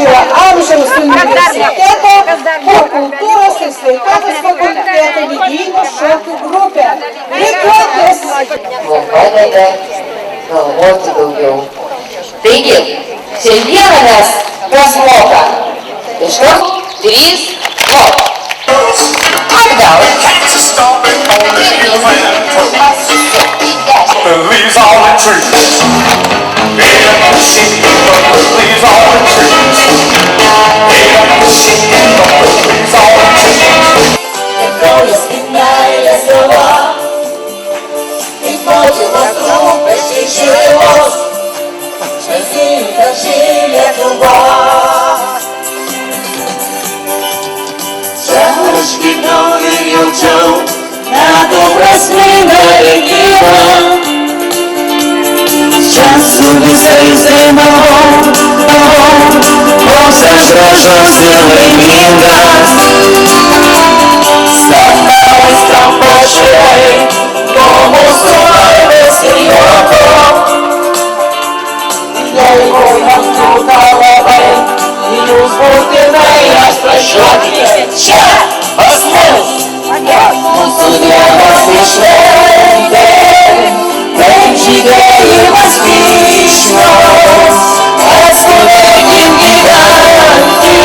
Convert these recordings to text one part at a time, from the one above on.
trečiojo amžiaus universiteto kultūros ir sveikatos fakulteto vidinių šokių grupė. Rikiuotis! Mums padeda galvoti daugiau. Taigi, šiandieną mes kas moka? Iš karto 3, stop. Atgal. The leaves on the trees. Ain't up the shit, but the leaves on the trees. Ain't up the shit, but the leaves on the trees. Jak koniec innej słowa I wchodził na trupy ciszy los Przez inne ziemię próba Ciężki nowy jąciał Na dobre zmiany regiła Z czasu wysejsty nową Możesz rozrosty wyminga Stanąłeś tam poszłej Komu słuchajmy syrioko Jej wojna wtruchalowej I już buty najraz preszłaki Cia! Osmów! Jak usuniemy śmieszne Będzie gej was piszno A studeniem giganty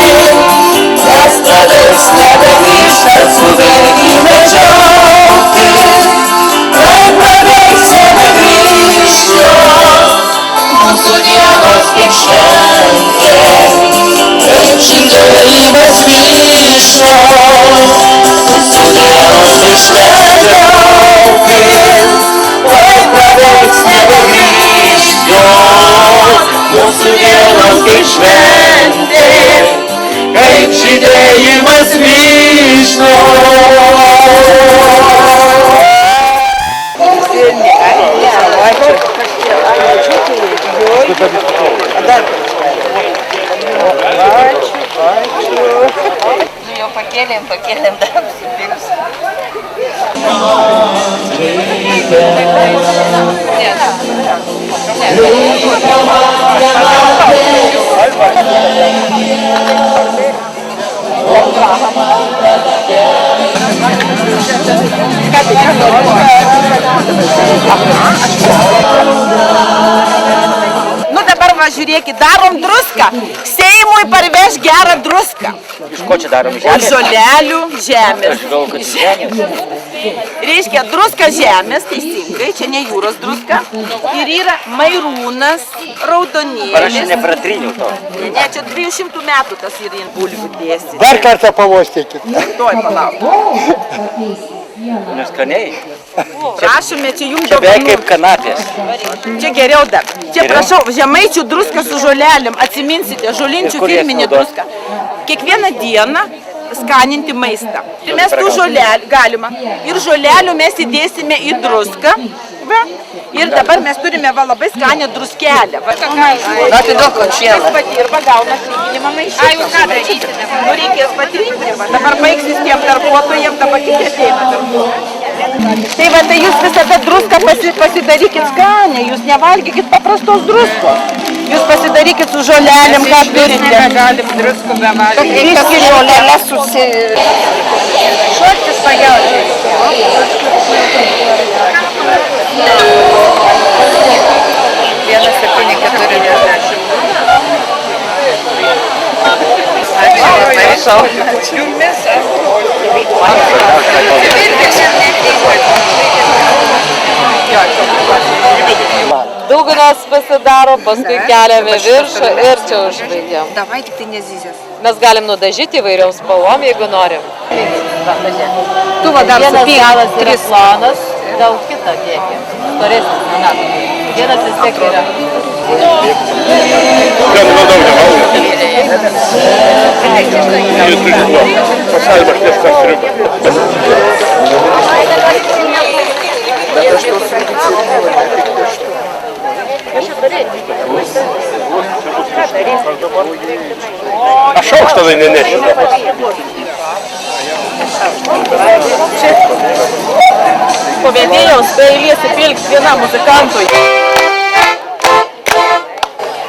Zastradę sladę piszne Cuderki mężowy Najprawdę chcemy piszno Usuniemy święte Będzie gej was piszno Usuniemy święte Hej, przydaje was wiśno Jau pakėlėm dar supirks. Nu dabar va žiūrėkit, darom druską. Seimui parveš gerą druską. Iš ko čia darom? Žemės? Žolelių, žemės. Aš galvoju, kad žemės. Reiškia, druska žemės, teisingai, čia ne jūros druska. Ir yra mairūnas, raudonėlis. Ar aš nepratryniau to? Ne, čia 200 metų tas yra bulvių dėsi. Dar kartą pavostykit. Tuoj palauk. Neskaniai. Prašome, čia jums Čia beveik dovanų. kaip kanapės. Čia geriau dar. Čia Geriau? prašau, žemaičių druska su žolelėm. Atsiminsite, žolinčių Ir kur jas firminė naudot? druska. Kiekvieną dieną skaninti maistą. Ir mes tų žolelių, galima, ir žolelių mes įdėsime į druską. Va. Ir dabar mes turime va labai skanę druskelę. Na, tai daug končielą. Kas padirba, gauna atlyginimą maišyti. Ai, jūs ką darysite? Nu, reikės patirti. Dabar baigsis tiem darbuotojams, dabar kiti ateina darbuotojai. Tai va, tai jūs visada druską pasidarykit skanę, jūs nevalgykit paprastos druskos. Jūs pasidarykit su žolelėm, ką turite. Negalim druskų be valgyti. Biški žolelę Šotis pagauti. 1,740. Ačiū, jumis. Dugnas pasidaro, paskui keliame viršų ir čia užbaigiam. Davai tik tai nezizės. Mes galim nudažyti įvairiom spalvom, jeigu norim. Tu va dar Vienas supyk. galas yra plonas, gal kitą kiekį. Storesnis negali. Vienas vis tiek yra. Aš aukštą tai nenešiu. Po vedėjaus eilės įpilks vienam muzikantui.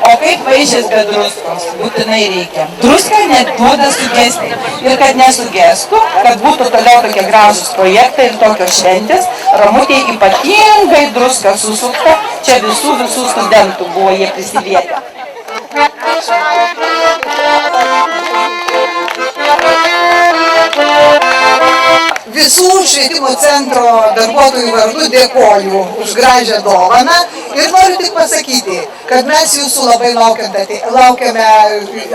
O kaip vaišės be druskos būtinai reikia. Druska net duoda sugesti. Ir kad nesugestų, kad būtų toliau tokie gražūs projektai ir tokios šventės, Ramutėje ypatingai druska susukta. Čia visų studentų buvo jie prisilietę. Visų švietimo centro darbuotojų vardu dėkoju už gražią dovaną ir noriu tik pasakyti, kad mes jūsų labai laukiame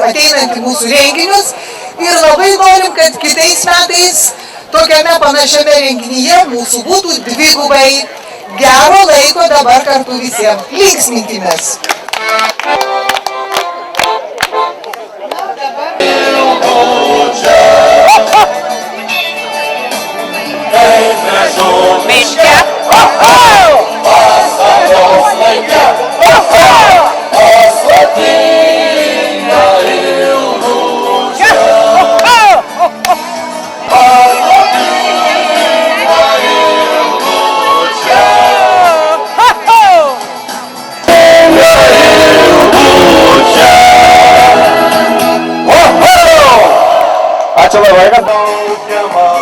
ateinant į mūsų renginius ir labai norim, kad kitais metais tokiame panašiame renginyje mūsų būtų dvigubai. Gero laiko dabar kartu visiems. Linksminkimės. Miške. Ačiū labai, kad